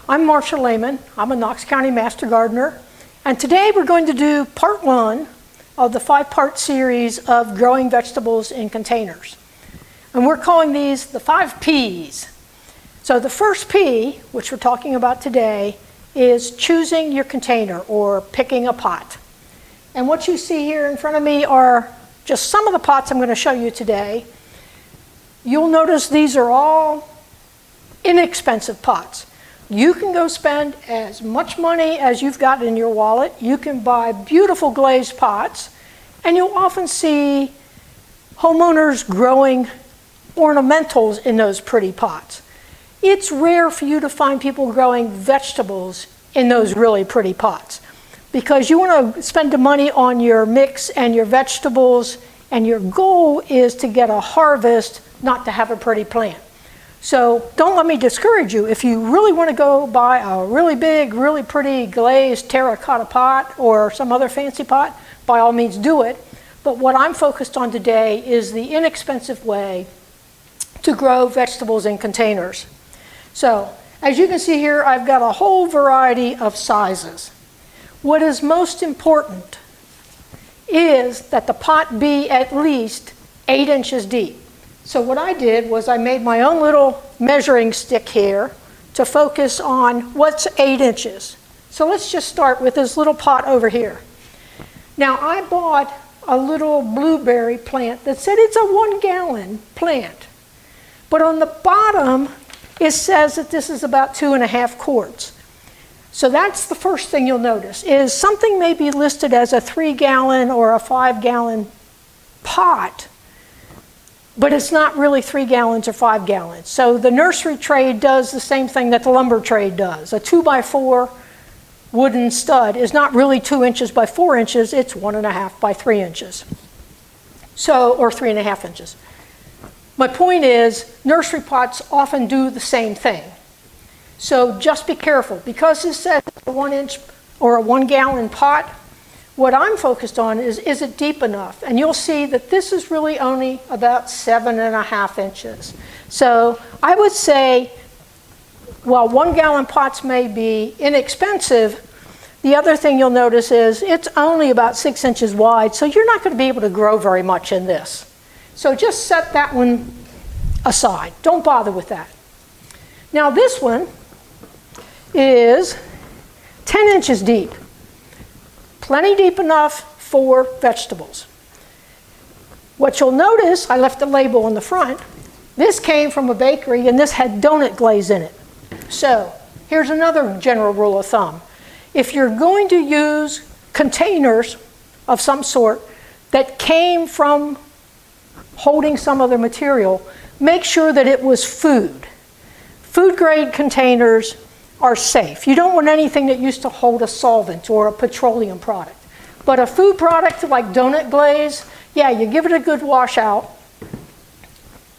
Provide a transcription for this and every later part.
I'm Marcia Lehman. I'm a Knox County Master Gardener. And today we're going to do part 1 of the 5-part series of growing vegetables in containers. And we're calling these the 5 Ps. So the first P, which we're talking about today, is choosing your container or picking a pot. And what you see here in front of me are just some of the pots I'm going to show you today. You'll notice these are all inexpensive pots. You can go spend as much money as you've got in your wallet. You can buy beautiful glazed pots, and you'll often see homeowners growing ornamentals in those pretty pots. It's rare for you to find people growing vegetables in those really pretty pots because you want to spend the money on your mix and your vegetables, and your goal is to get a harvest, not to have a pretty plant. So don't let me discourage you. If you really want to go buy a really big, really pretty glazed terracotta pot or some other fancy pot, by all means do it. But what I'm focused on today is the inexpensive way to grow vegetables in containers. So as you can see here, I've got a whole variety of sizes. What is most important is that the pot be at least 8 inches deep. So what I did was I made my own little measuring stick here to focus on what's 8 inches. So let's just start with this little pot over here. Now I bought a little blueberry plant that said it's a 1-gallon plant. But on the bottom, it says that this is about 2.5 quarts. So that's the first thing you'll notice, is something may be listed as a 3-gallon or a 5-gallon pot, but it's not really 3 gallons or 5 gallons. So the nursery trade does the same thing that the lumber trade does. A 2x4 wooden stud is not really 2 inches by 4 inches, it's 1.5 by 3 inches. So, or 3.5 inches. My point is, nursery pots often do the same thing. So just be careful. Because this says a 1 inch or a 1-gallon pot, what I'm focused on is it deep enough? And you'll see that this is really only about 7.5 inches. So I would say, while 1-gallon pots may be inexpensive, the other thing you'll notice is it's only about 6 inches wide, so you're not going to be able to grow very much in this. So just set that one aside. Don't bother with that. Now this one is 10 inches deep. Plenty deep enough for vegetables. What you'll notice, I left a label on the front. This came from a bakery and this had donut glaze in it. So here's another general rule of thumb. If you're going to use containers of some sort that came from holding some other material, make sure that it was food. Food grade containers are safe. You don't want anything that used to hold a solvent or a petroleum product. But a food product like donut glaze, yeah, you give it a good wash out.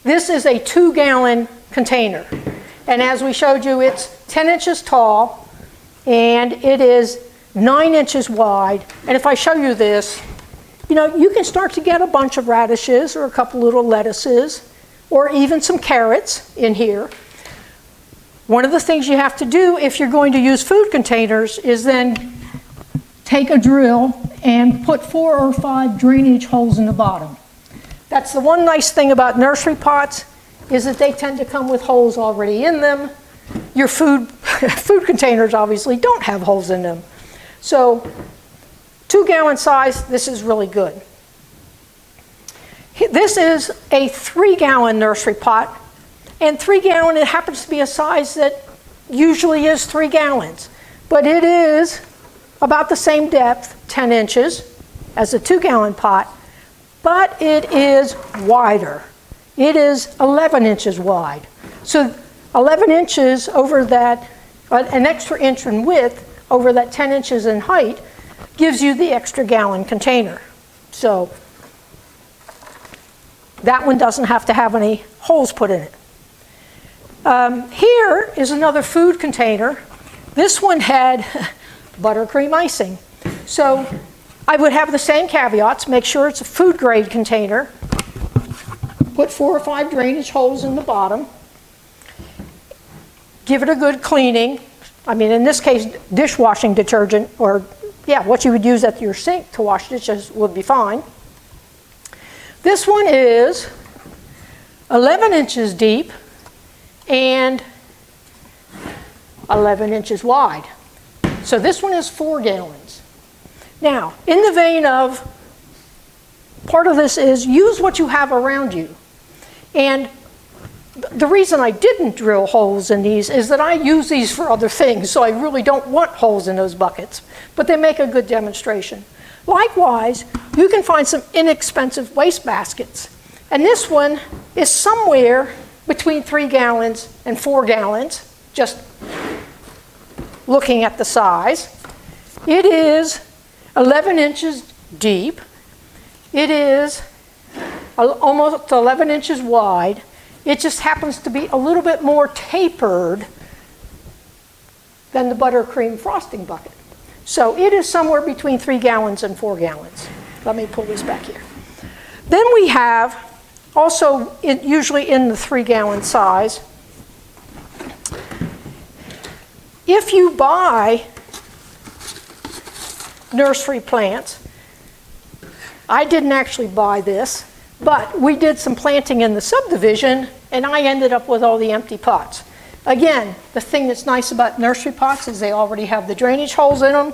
This is a 2-gallon container. And as we showed you, it's 10 inches tall and it is 9 inches wide. And if I show you this, you know, you can start to get a bunch of radishes or a couple little lettuces or even some carrots in here. One of the things you have to do if you're going to use food containers is then take a drill and put 4 or 5 drainage holes in the bottom. That's the one nice thing about nursery pots, is that they tend to come with holes already in them. Your food containers obviously don't have holes in them. So 2-gallon size, this is really good. This is a 3-gallon nursery pot. And 3-gallon, it happens to be a size that usually is 3 gallons. But it is about the same depth, 10 inches, as a 2-gallon pot. But it is wider. It is 11 inches wide. So 11 inches over that, an extra inch in width over that 10 inches in height gives you the extra gallon container. So that one doesn't have to have any holes put in it. Here is another food container. This one had buttercream icing. So I would have the same caveats. Make sure it's a food grade container. Put 4 or 5 drainage holes in the bottom. Give it a good cleaning. I mean, in this case, dishwashing detergent, or yeah, what you would use at your sink to wash dishes would be fine. This one is 11 inches deep and 11 inches wide. So this one is 4 gallons. Now, in the vein of, part of this is use what you have around you. And the reason I didn't drill holes in these is that I use these for other things, so I really don't want holes in those buckets, but they make a good demonstration. Likewise, you can find some inexpensive waste baskets. And this one is somewhere between 3 gallons and 4 gallons, just looking at the size. It is 11 inches deep. It is almost 11 inches wide. It just happens to be a little bit more tapered than the buttercream frosting bucket. So it is somewhere between 3 gallons and 4 gallons. Let me pull this back here. Then we have, also usually in the 3 gallon size, if you buy nursery plants, I didn't actually buy this, but we did some planting in the subdivision and I ended up with all the empty pots. Again, the thing that's nice about nursery pots is they already have the drainage holes in them.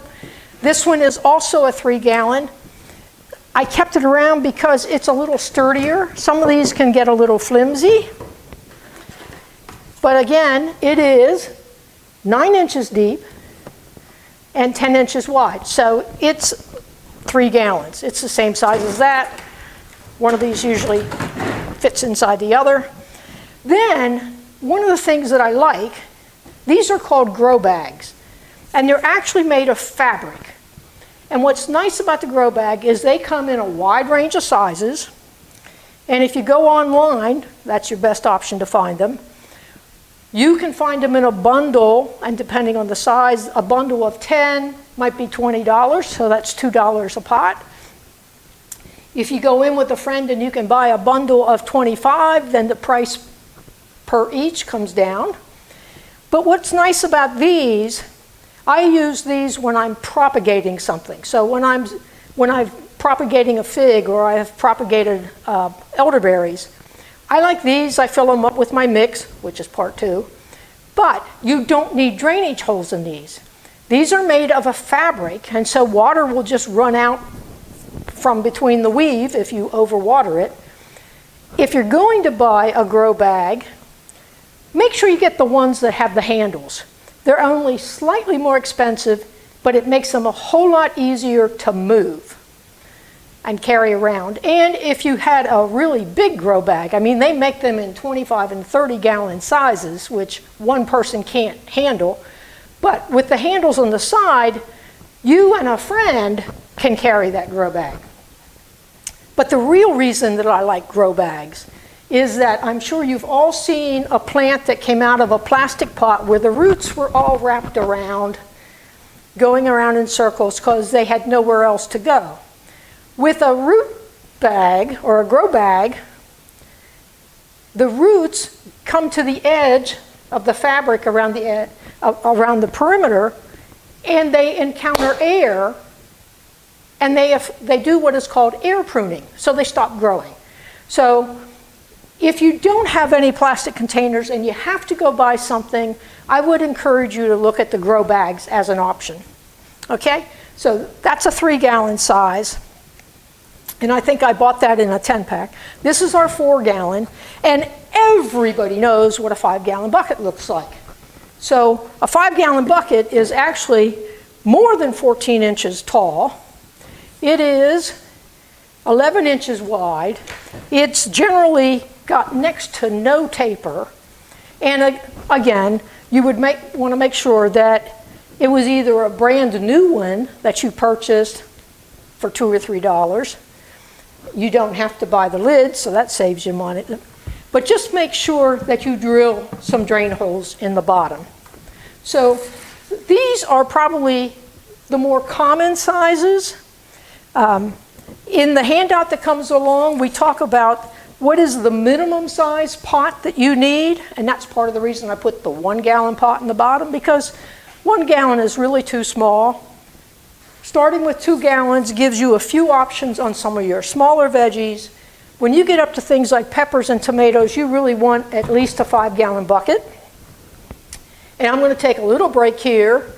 This one is also a 3 gallon. I kept it around because it's a little sturdier. Some of these can get a little flimsy. But again, it is 9 inches deep and 10 inches wide. So it's 3 gallons. It's the same size as that. One of these usually fits inside the other. Then, one of the things that I like, these are called grow bags. And they're actually made of fabric. And what's nice about the grow bag is they come in a wide range of sizes. And if you go online, that's your best option to find them. You can find them in a bundle, and depending on the size, a bundle of 10 might be $20, so that's $2 a pot. If you go in with a friend and you can buy a bundle of 25, then the price per each comes down. But what's nice about these, I use these when I'm propagating something. So when I'm propagating a fig or I have propagated elderberries, I like these. I fill them up with my mix, which is part 2. But you don't need drainage holes in these. These are made of a fabric, and so water will just run out from between the weave if you overwater it. If you're going to buy a grow bag, make sure you get the ones that have the handles. They're only slightly more expensive, but it makes them a whole lot easier to move and carry around. And if you had a really big grow bag, I mean, they make them in 25 and 30 gallon sizes, which one person can't handle. But with the handles on the side, you and a friend can carry that grow bag. But the real reason that I like grow bags is that I'm sure you've all seen a plant that came out of a plastic pot where the roots were all wrapped around, going around in circles because they had nowhere else to go. With a root bag or a grow bag, the roots come to the edge of the fabric around the perimeter, and they encounter air, and they do what is called air pruning, so they stop growing. So if you don't have any plastic containers and you have to go buy something, I would encourage you to look at the grow bags as an option. Okay, so that's a 3 gallon size. And I think I bought that in a 10-pack. This is our 4 gallon, and everybody knows what a 5 gallon bucket looks like. So a 5 gallon bucket is actually more than 14 inches tall. It is 11 inches wide. It's generally got next to no taper. And again, you would want to make sure that it was either a brand new one that you purchased for $2 or $3. You don't have to buy the lid, so that saves you money. But just make sure that you drill some drain holes in the bottom. So these are probably the more common sizes. In the handout that comes along, we talk about what is the minimum size pot that you need, and that's part of the reason I put the 1 gallon pot in the bottom, because 1 gallon is really too small. Starting with 2 gallons gives you a few options on some of your smaller veggies. When you get up to things like peppers and tomatoes, you really want at least a 5-gallon bucket. And I'm going to take a little break here,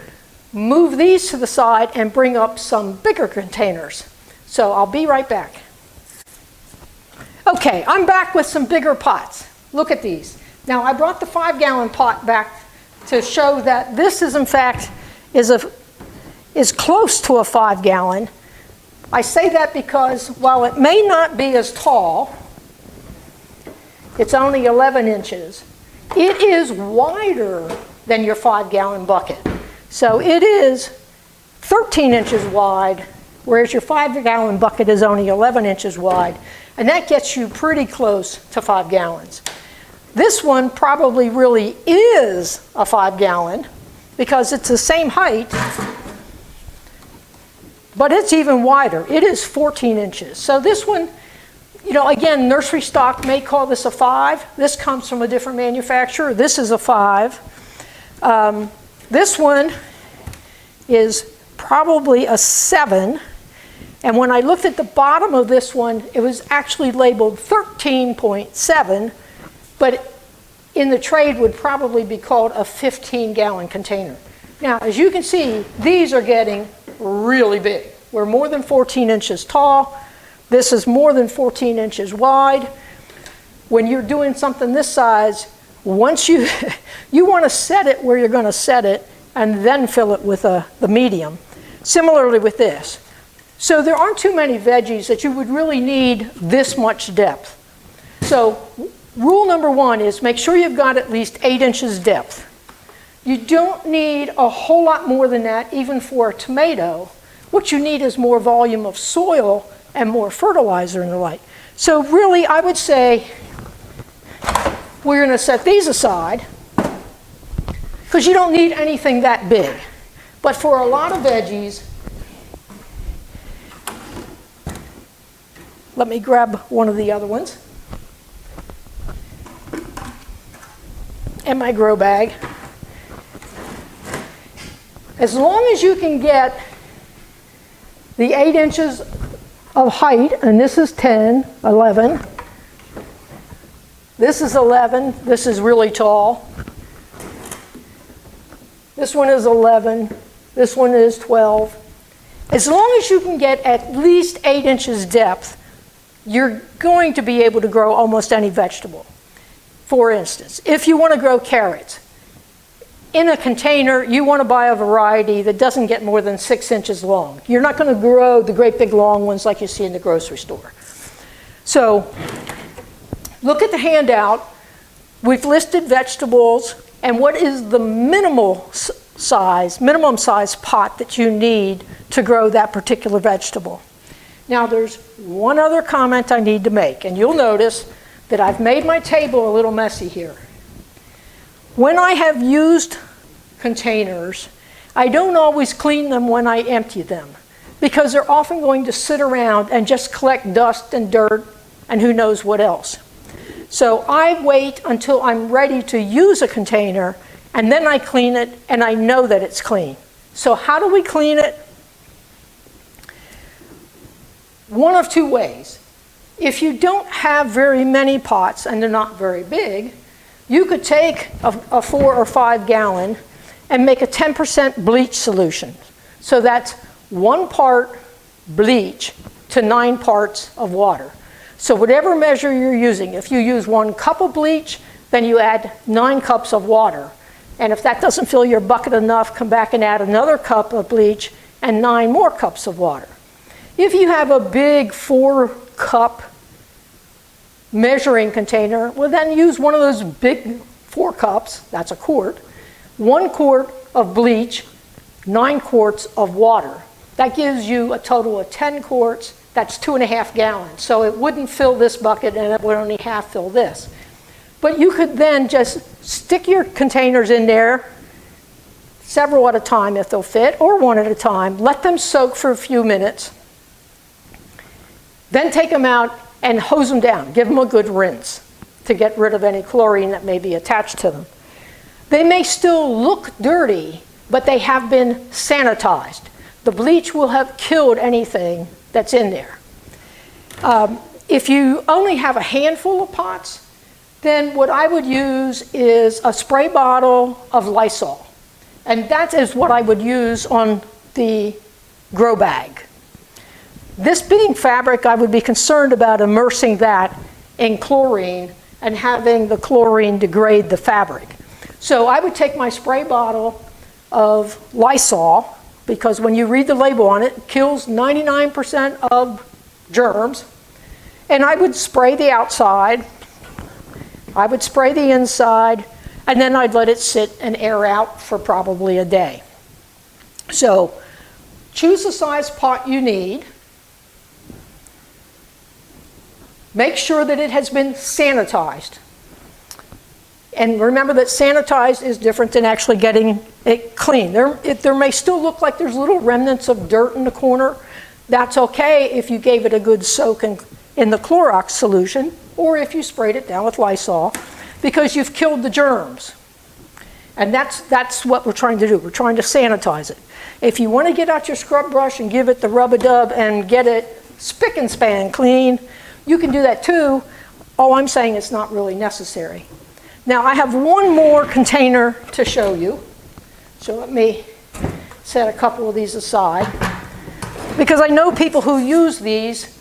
move these to the side, and bring up some bigger containers. So I'll be right back. Okay, I'm back with some bigger pots. Look at these. Now I brought the 5-gallon pot back to show that this is in fact is close to a 5-gallon. I say that because while it may not be as tall, it's only 11 inches, it is wider than your 5-gallon bucket. So it is 13 inches wide, whereas your 5-gallon bucket is only 11 inches wide. And that gets you pretty close to 5 gallons. This one probably really is a 5-gallon because it's the same height, but it's even wider. It is 14 inches. So this one, you know, again, nursery stock may call this a 5. This comes from a different manufacturer. This is a 5. This one is probably a 7. And when I looked at the bottom of this one, it was actually labeled 13.7, but in the trade would probably be called a 15-gallon container. Now, as you can see, these are getting really big. We're more than 14 inches tall. This is more than 14 inches wide. When you're doing something this size, once you want to set it where you're going to set it and then fill it with the medium. Similarly with this. So there aren't too many veggies that you would really need this much depth. So rule number 1 is make sure you've got at least 8 inches depth. You don't need a whole lot more than that even for a tomato. What you need is more volume of soil and more fertilizer and the like. So really I would say we're going to set these aside because you don't need anything that big. But for a lot of veggies, let me grab one of the other ones and my grow bag. As long as you can get the 8 inches of height, and this is 10, 11. This is 11. This is really tall. This one is 11. This one is 12. As long as you can get at least 8 inches depth, you're going to be able to grow almost any vegetable. For instance, if you want to grow carrots, in a container, you want to buy a variety that doesn't get more than 6 inches long. You're not going to grow the great big long ones like you see in the grocery store. So look at the handout. We've listed vegetables and what is the minimum size pot that you need to grow that particular vegetable. Now there's one other comment I need to make, and you'll notice that I've made my table a little messy here. When I have used containers, I don't always clean them when I empty them because they're often going to sit around and just collect dust and dirt and who knows what else. So I wait until I'm ready to use a container and then I clean it and I know that it's clean. So how do we clean it? One of two ways. If you don't have very many pots and they're not very big, you could take a 4 or 5 gallon and make a 10% bleach solution. So that's 1 part bleach to 9 parts of water. So whatever measure you're using, if you use 1 cup of bleach, then you add 9 cups of water. And if that doesn't fill your bucket enough, come back and add another cup of bleach and 9 more cups of water. If you have a big 4-cup measuring container, well then use one of those big 4 cups, that's a quart, 1 quart of bleach, 9 quarts of water. That gives you a total of 10 quarts, that's 2.5 gallons. So it wouldn't fill this bucket and it would only half fill this. But you could then just stick your containers in there, several at a time if they'll fit, or 1 at a time, let them soak for a few minutes, then take them out and hose them down. Give them a good rinse to get rid of any chlorine that may be attached to them. They may still look dirty, but they have been sanitized. The bleach will have killed anything that's in there. If you only have a handful of pots, then what I would use is a spray bottle of Lysol. And that is what I would use on the grow bag. This being fabric, I would be concerned about immersing that in chlorine and having the chlorine degrade the fabric. So I would take my spray bottle of Lysol, because when you read the label on it, it kills 99% of germs. And I would spray the outside, I would spray the inside, and then I'd let it sit and air out for probably a day. So choose the size pot you need. Make sure that it has been sanitized. And remember that sanitized is different than actually getting it clean. There may still look like there's little remnants of dirt in the corner. That's okay if you gave it a good soak in the Clorox solution, or if you sprayed it down with Lysol, because you've killed the germs. And that's what we're trying to do. We're trying to sanitize it. If you want to get out your scrub brush and give it the rub-a-dub and get it spick and span clean, you can do that too. All I'm saying is not really necessary. Now I have one more container to show you. So let me set a couple of these aside, because I know people who use these.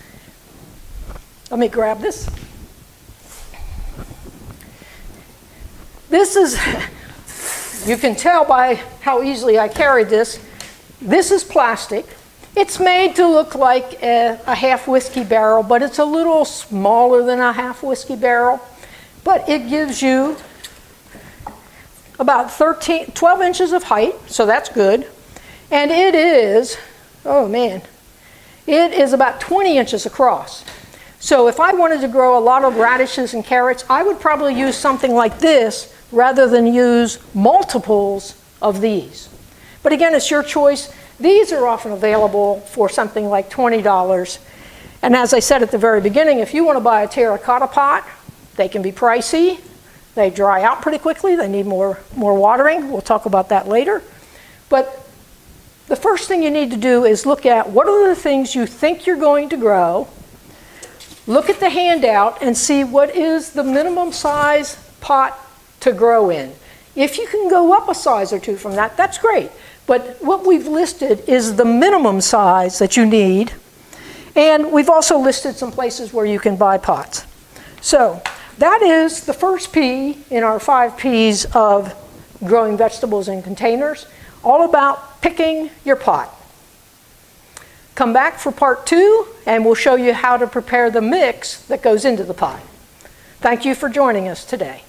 Let me grab this. This is, you can tell by how easily I carried this. This is plastic. It's made to look like a half whiskey barrel, but it's a little smaller than a half whiskey barrel. But it gives you about 12 inches of height, so that's good. And it is, oh man, it is about 20 inches across. So if I wanted to grow a lot of radishes and carrots, I would probably use something like this rather than use multiples of these. But again, it's your choice. These are often available for something like $20. And as I said at the very beginning, if you want to buy a terracotta pot, they can be pricey. They dry out pretty quickly. They need more watering. We'll talk about that later. But the first thing you need to do is look at what are the things you think you're going to grow. Look at the handout and see what is the minimum size pot to grow in. If you can go up a size or two from that, that's great. But what we've listed is the minimum size that you need. And we've also listed some places where you can buy pots. So that is the first P in our 5 Ps of growing vegetables in containers, all about picking your pot. Come back for part 2, and we'll show you how to prepare the mix that goes into the pot. Thank you for joining us today.